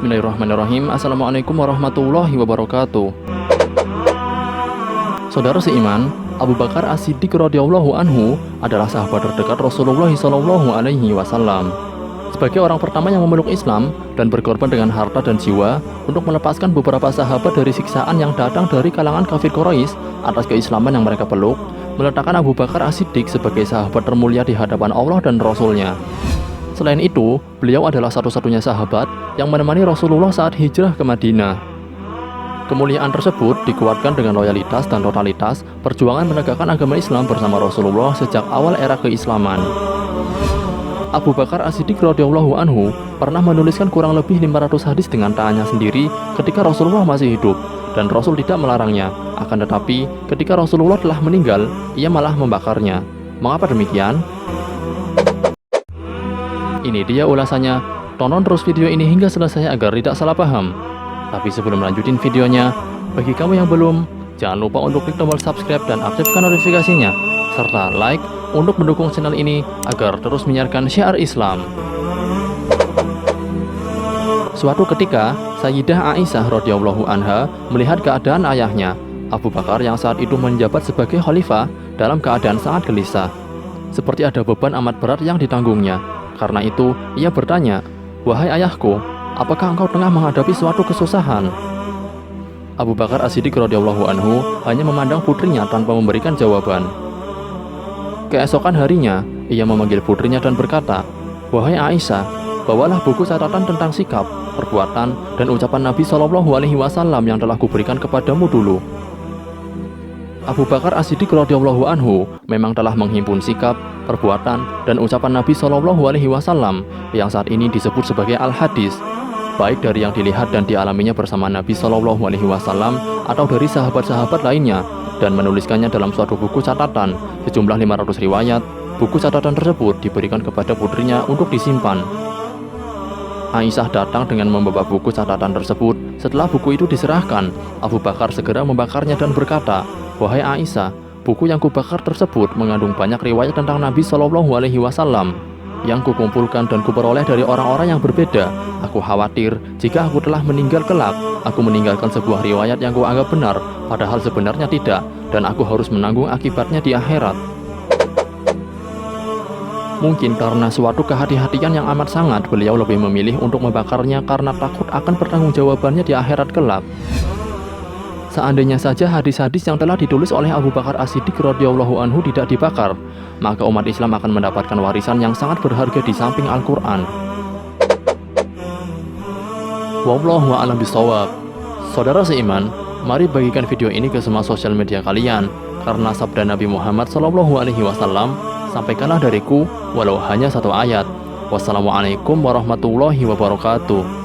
Bismillahirrahmanirrahim. Assalamualaikum warahmatullahi wabarakatuh. Saudara seiman, Abu Bakar As-Siddiq radhiyallahu anhu adalah sahabat terdekat Rasulullah SAW. Sebagai orang pertama yang memeluk Islam dan berkorban dengan harta dan jiwa untuk melepaskan beberapa sahabat dari siksaan yang datang dari kalangan kafir Quraisy atas keislaman yang mereka peluk, meletakkan Abu Bakar As-Siddiq sebagai sahabat termulia di hadapan Allah dan Rasul-Nya. Selain itu, beliau adalah satu-satunya sahabat yang menemani Rasulullah saat hijrah ke Madinah. Kemuliaan tersebut dikuatkan dengan loyalitas dan totalitas perjuangan menegakkan agama Islam bersama Rasulullah sejak awal era keislaman. Abu Bakar As-Siddiq radhiyallahu anhu pernah menuliskan kurang lebih 500 hadis dengan tangannya sendiri ketika Rasulullah masih hidup, dan Rasul tidak melarangnya. Akan tetapi, ketika Rasulullah telah meninggal, ia malah membakarnya. Mengapa demikian? Ini dia ulasannya. Tonton terus video ini hingga selesai agar tidak salah paham. Tapi sebelum lanjutin videonya, bagi kamu yang belum, jangan lupa untuk klik tombol subscribe dan aktifkan notifikasinya, serta like untuk mendukung channel ini agar terus menyiarkan syiar Islam. Suatu ketika, Sayyidah Aisyah radhiyallahu anha melihat keadaan ayahnya, Abu Bakar yang saat itu menjabat sebagai khalifah, dalam keadaan sangat gelisah. Seperti ada beban amat berat yang ditanggungnya. Karena itu, ia bertanya, "Wahai ayahku, apakah engkau tengah menghadapi suatu kesusahan?" Abu Bakar As-Siddiq radhiyallahu anhu hanya memandang putrinya tanpa memberikan jawaban. Keesokan harinya, ia memanggil putrinya dan berkata, "Wahai Aisyah, bawalah buku catatan tentang sikap, perbuatan, dan ucapan Nabi SAW yang telah kuberikan kepadamu dulu." Abu Bakar As-Siddiq radhiyallahu anhu memang telah menghimpun sikap, perbuatan, dan ucapan Nabi SAW yang saat ini disebut sebagai Al-Hadis, baik dari yang dilihat dan dialaminya bersama Nabi SAW atau dari sahabat-sahabat lainnya, dan menuliskannya dalam suatu buku catatan sejumlah 500 riwayat. Buku catatan tersebut diberikan kepada putrinya untuk disimpan. Aisyah datang dengan membawa buku catatan tersebut. Setelah buku itu diserahkan, Abu Bakar segera membakarnya dan berkata, "Wahai Aisyah, buku yang kubakar tersebut mengandung banyak riwayat tentang Nabi SAW yang kukumpulkan dan kuperoleh dari orang-orang yang berbeda. Aku khawatir jika aku telah meninggal kelak, aku meninggalkan sebuah riwayat yang kuanggap benar, padahal sebenarnya tidak, dan aku harus menanggung akibatnya di akhirat." Mungkin karena suatu kehati-hatian yang amat sangat, beliau lebih memilih untuk membakarnya karena takut akan pertanggungjawabannya di akhirat kelak. Seandainya saja hadis-hadis yang telah ditulis oleh Abu Bakar As-Siddiq radhiyallahu anhu tidak dibakar, maka umat Islam akan mendapatkan warisan yang sangat berharga di samping Al-Quran. Wallahu a'lam bishawab. Saudara seiman, mari bagikan video ini ke semua sosial media kalian, karena sabda Nabi Muhammad SAW, "Sampaikanlah dariku walau hanya satu ayat." Wassalamualaikum warahmatullahi wabarakatuh.